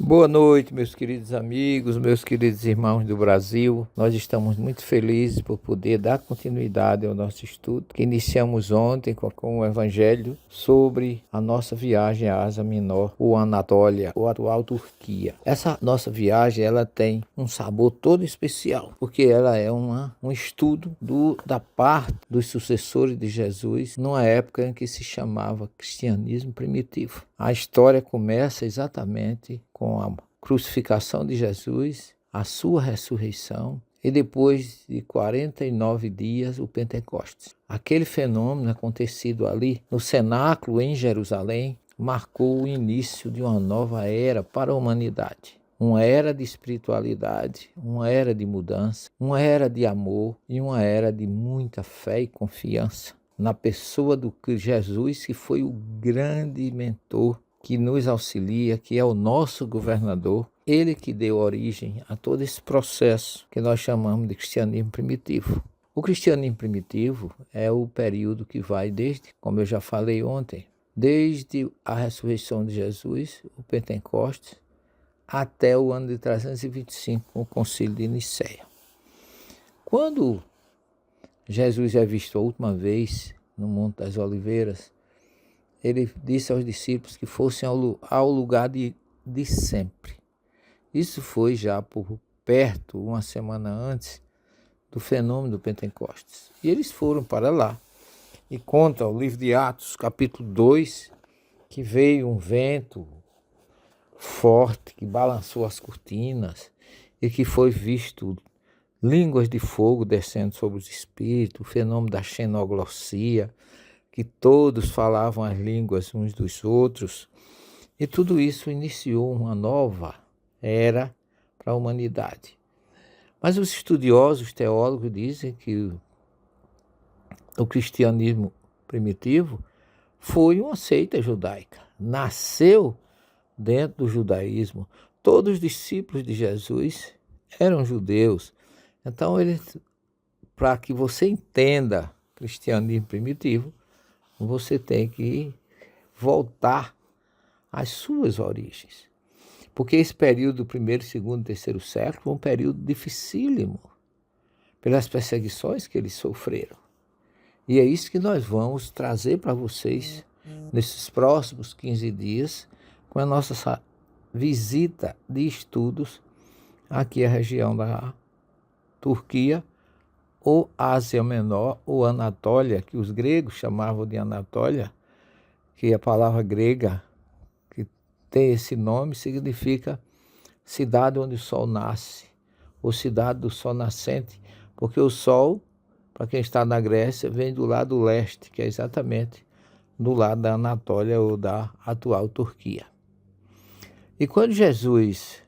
Boa noite, meus queridos amigos, meus queridos irmãos do Brasil. Nós estamos muito felizes por poder dar continuidade ao nosso estudo, que iniciamos ontem com o Evangelho sobre a nossa viagem à Ásia Menor, ou Anatólia, ou atual Turquia. Essa nossa viagem, ela tem um sabor todo especial, porque ela é um estudo da parte dos sucessores de Jesus, numa época em que se chamava cristianismo primitivo. A história começa exatamente com a crucificação de Jesus, a sua ressurreição e depois de 49 dias o Pentecostes. Aquele fenômeno acontecido ali no cenáculo em Jerusalém marcou o início de uma nova era para a humanidade. Uma era de espiritualidade, uma era de mudança, uma era de amor e uma era de muita fé e confiança na pessoa do Jesus, que foi o grande mentor que nos auxilia, que é o nosso governador, ele que deu origem a todo esse processo que nós chamamos de cristianismo primitivo. O cristianismo primitivo é o período que vai desde, como eu já falei ontem, desde a ressurreição de Jesus, o Pentecostes, até o ano de 325, com o concílio de Nicéia. Quando Jesus é visto a última vez no Monte das Oliveiras, ele disse aos discípulos que fossem ao lugar de sempre. Isso foi já por perto, uma semana antes do fenômeno do Pentecostes. E eles foram para lá. E conta o livro de Atos, capítulo 2, que veio um vento forte que balançou as cortinas e que foi visto línguas de fogo descendo sobre os espíritos, o fenômeno da xenoglossia, que todos falavam as línguas uns dos outros, e tudo isso iniciou uma nova era para a humanidade. Mas os estudiosos teólogos dizem que o cristianismo primitivo foi uma seita judaica, nasceu dentro do judaísmo. Todos os discípulos de Jesus eram judeus. Então, para que você entenda o cristianismo primitivo, você tem que voltar às suas origens. Porque esse período do primeiro, segundo, terceiro século foi um período dificílimo pelas perseguições que eles sofreram. E é isso que nós vamos trazer para vocês nesses próximos 15 dias com a nossa visita de estudos aqui à região da Turquia, ou Ásia Menor, ou Anatólia, que os gregos chamavam de Anatólia, que a palavra grega que tem esse nome significa cidade onde o sol nasce, ou cidade do sol nascente, porque o sol, para quem está na Grécia, vem do lado leste, que é exatamente do lado da Anatólia ou da atual Turquia. E quando Jesus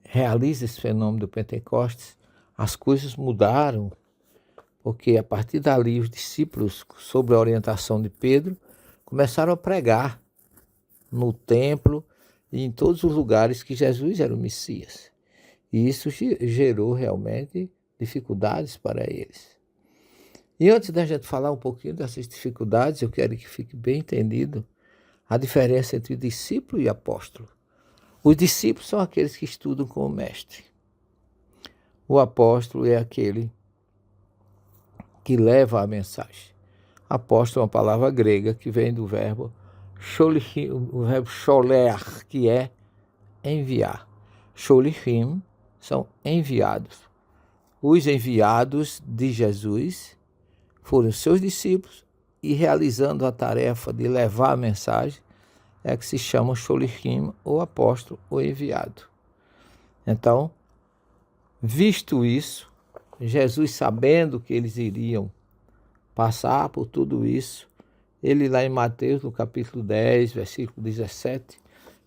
realiza esse fenômeno do Pentecostes, as coisas mudaram, porque a partir dali os discípulos, sob a orientação de Pedro, começaram a pregar no templo e em todos os lugares que Jesus era o Messias. E isso gerou realmente dificuldades para eles. E antes da gente falar um pouquinho dessas dificuldades, eu quero que fique bem entendido a diferença entre discípulo e apóstolo. Os discípulos são aqueles que estudam com o mestre. O apóstolo é aquele que leva a mensagem. Apóstolo é uma palavra grega que vem do verbo sholichim, o verbo sholer, que é enviar. Sholichim são enviados. Os enviados de Jesus foram seus discípulos e realizando a tarefa de levar a mensagem é que se chama sholichim, ou apóstolo, ou enviado. Então, visto isso, Jesus, sabendo que eles iriam passar por tudo isso, ele lá em Mateus, no capítulo 10, versículo 17,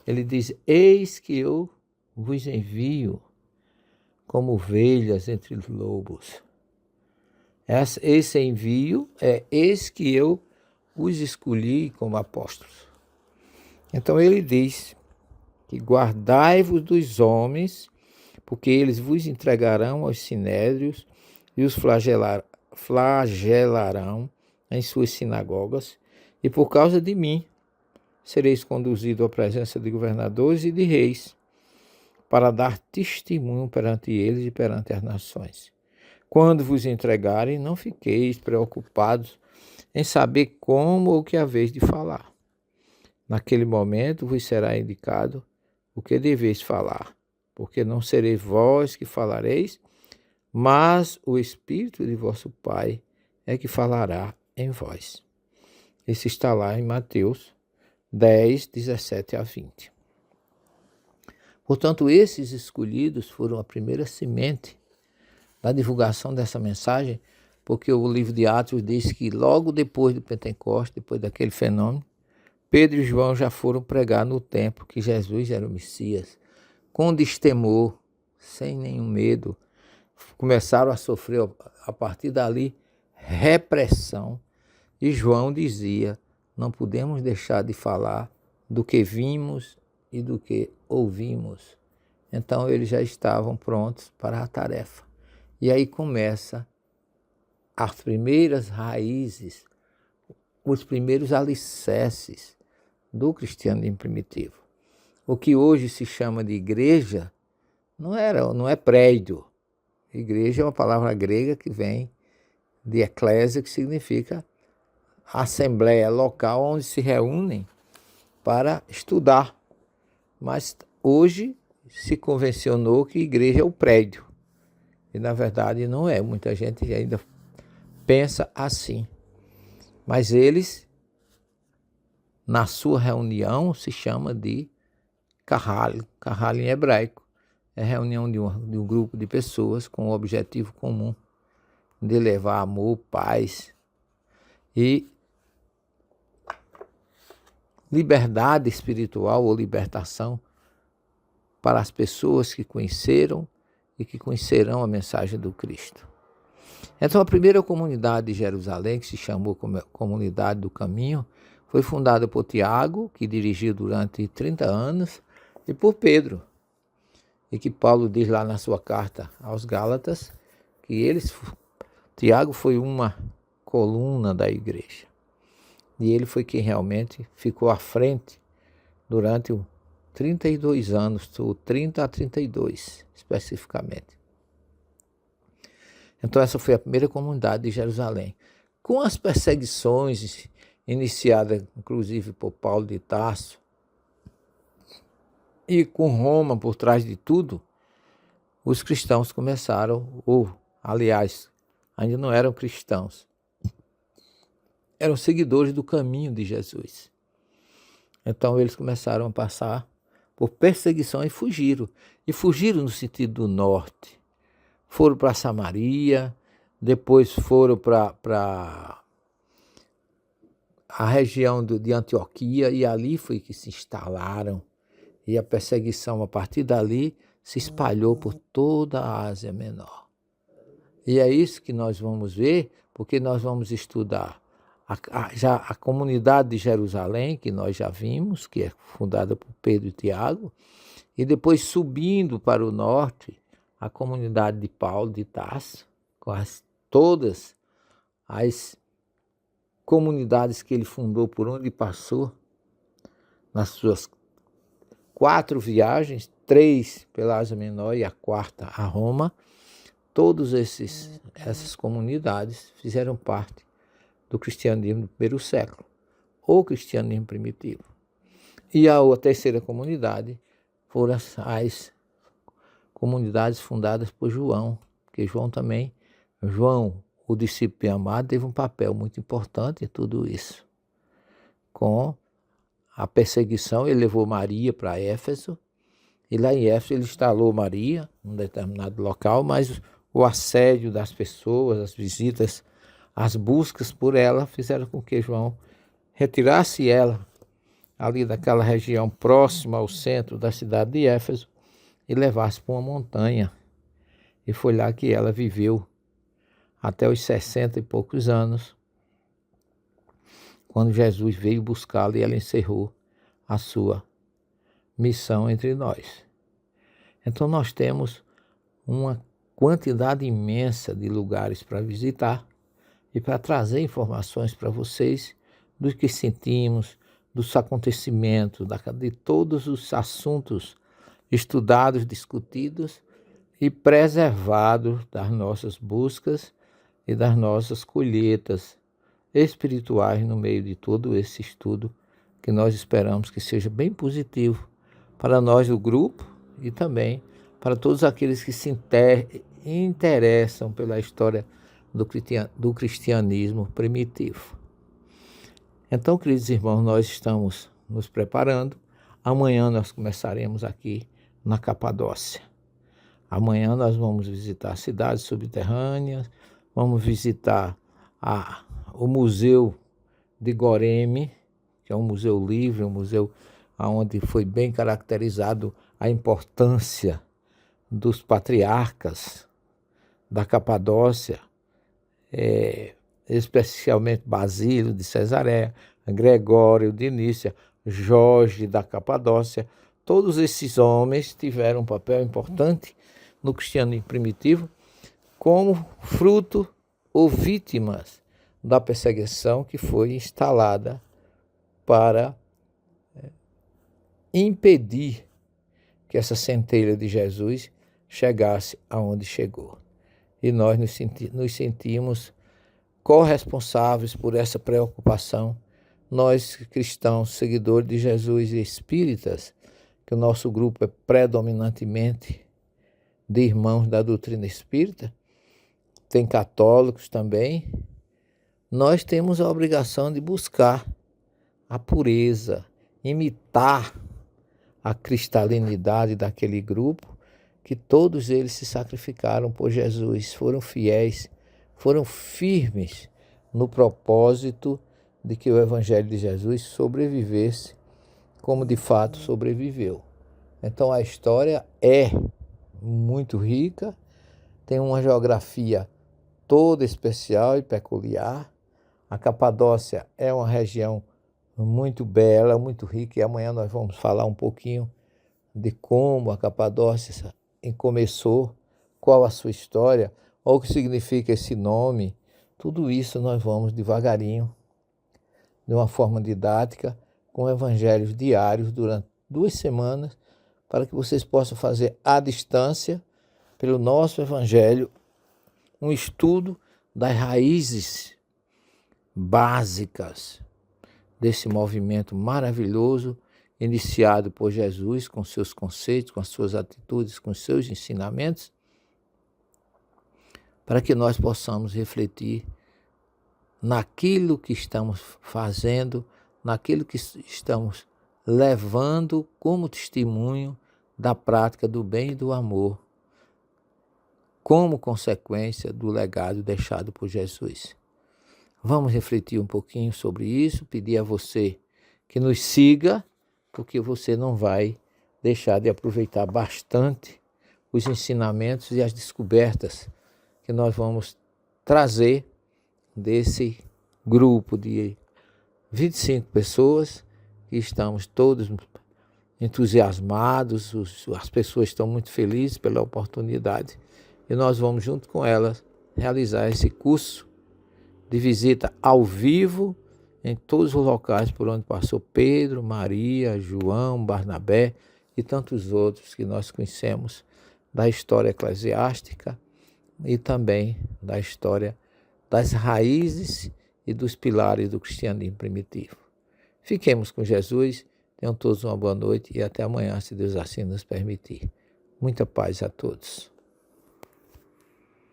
ele diz: eis que eu vos envio como ovelhas entre lobos. Esse envio é: eis que eu os escolhi como apóstolos. Então ele diz que guardai-vos dos homens, porque eles vos entregarão aos sinédrios e os flagelarão em suas sinagogas, e por causa de mim sereis conduzidos à presença de governadores e de reis, para dar testemunho perante eles e perante as nações. Quando vos entregarem, não fiqueis preocupados em saber como ou que haveis de falar. Naquele momento vos será indicado o que deveis falar, porque não sereis vós que falareis, mas o Espírito de vosso Pai é que falará em vós. Isso está lá em Mateus 10, 17 a 20. Portanto, esses escolhidos foram a primeira semente da divulgação dessa mensagem, porque o livro de Atos diz que logo depois do Pentecostes, depois daquele fenômeno, Pedro e João já foram pregar no templo que Jesus era o Messias, com destemor, sem nenhum medo. Começaram a sofrer, a partir dali, repressão. E João dizia, não podemos deixar de falar do que vimos e do que ouvimos. Então eles já estavam prontos para a tarefa. E aí começa as primeiras raízes, os primeiros alicerces do cristianismo primitivo. O que hoje se chama de igreja não é prédio. Igreja é uma palavra grega que vem de eclésia, que significa assembleia local onde se reúnem para estudar. Mas hoje se convencionou que igreja é o prédio. E na verdade não é. Muita gente ainda pensa assim. Mas eles, na sua reunião, se chama de kahal. Kahal em hebraico. É reunião de um grupo de pessoas com o objetivo comum de levar amor, paz e liberdade espiritual ou libertação para as pessoas que conheceram e que conhecerão a mensagem do Cristo. Então, a primeira comunidade de Jerusalém, que se chamou Comunidade do Caminho, foi fundada por Tiago, que dirigiu durante 30 anos, e por Pedro. E que Paulo diz lá na sua carta aos Gálatas, que Tiago foi uma coluna da igreja. E ele foi quem realmente ficou à frente durante 32 anos, ou 30 a 32 especificamente. Então essa foi a primeira comunidade de Jerusalém. Com as perseguições iniciadas inclusive por Paulo de Tarso, e com Roma por trás de tudo, os cristãos começaram, aliás, ainda não eram cristãos, eram seguidores do caminho de Jesus. Então eles começaram a passar por perseguição e fugiram. E fugiram no sentido do norte. Foram para Samaria, depois foram para a região de Antioquia, e ali foi que se instalaram. E a perseguição, a partir dali, se espalhou por toda a Ásia Menor. E é isso que nós vamos ver, porque nós vamos estudar já a comunidade de Jerusalém, que nós já vimos, que é fundada por Pedro e Tiago, e depois subindo para o norte, a comunidade de Paulo de Tarso, com todas as comunidades que ele fundou por onde passou, nas suas 4 viagens, 3 pela Ásia Menor e a 4ª a Roma. Todas essas comunidades fizeram parte do cristianismo do primeiro século, ou cristianismo primitivo. E a terceira comunidade foram as comunidades fundadas por João, porque João, o discípulo amado, teve um papel muito importante em tudo isso. Com a perseguição, ele levou Maria para Éfeso, e lá em Éfeso ele instalou Maria, num determinado local, mas o assédio das pessoas, as visitas, as buscas por ela, fizeram com que João retirasse ela ali daquela região próxima ao centro da cidade de Éfeso e levasse para uma montanha. E foi lá que ela viveu até os 60 e poucos anos, quando Jesus veio buscá-la e ela encerrou a sua missão entre nós. Então nós temos uma quantidade imensa de lugares para visitar e para trazer informações para vocês do que sentimos, dos acontecimentos, de todos os assuntos estudados, discutidos e preservados das nossas buscas e das nossas colheitas espirituais no meio de todo esse estudo, que nós esperamos que seja bem positivo para nós do grupo e também para todos aqueles que se interessam pela história do cristianismo primitivo. Então, queridos irmãos, nós estamos nos preparando. Amanhã nós começaremos aqui na Capadócia. Amanhã nós vamos visitar cidades subterrâneas, vamos visitar o Museu de Goreme, que é um museu livre, um museu onde foi bem caracterizado a importância dos patriarcas da Capadócia, especialmente Basílio de Cesareia, Gregório de Nícia, Jorge da Capadócia. Todos esses homens tiveram um papel importante no cristianismo primitivo como fruto ou vítimas da perseguição que foi instalada para impedir que essa centelha de Jesus chegasse aonde chegou. E nós nos sentimos corresponsáveis por essa preocupação. Nós, cristãos, seguidores de Jesus e espíritas, que o nosso grupo é predominantemente de irmãos da doutrina espírita, tem católicos também, nós temos a obrigação de buscar a pureza, imitar a cristalinidade daquele grupo, que todos eles se sacrificaram por Jesus, foram fiéis, foram firmes no propósito de que o Evangelho de Jesus sobrevivesse como de fato sobreviveu. Então a história é muito rica, tem uma geografia toda especial e peculiar. A Capadócia é uma região muito bela, muito rica, e amanhã nós vamos falar um pouquinho de como a Capadócia começou, qual a sua história, ou o que significa esse nome. Tudo isso nós vamos devagarinho, de uma forma didática, com evangelhos diários durante 2 semanas, para que vocês possam fazer à distância, pelo nosso evangelho, um estudo das raízes básicas desse movimento maravilhoso, iniciado por Jesus, com seus conceitos, com as suas atitudes, com os seus ensinamentos, para que nós possamos refletir naquilo que estamos fazendo, naquilo que estamos levando como testemunho da prática do bem e do amor, como consequência do legado deixado por Jesus. Vamos refletir um pouquinho sobre isso, pedir a você que nos siga, porque você não vai deixar de aproveitar bastante os ensinamentos e as descobertas que nós vamos trazer desse grupo de 25 pessoas, que estamos todos entusiasmados, as pessoas estão muito felizes pela oportunidade, e nós vamos junto com elas realizar esse curso de visita ao vivo em todos os locais por onde passou Pedro, Maria, João, Barnabé e tantos outros que nós conhecemos da história eclesiástica e também da história das raízes e dos pilares do cristianismo primitivo. Fiquemos com Jesus, tenham todos uma boa noite e até amanhã, se Deus assim nos permitir. Muita paz a todos.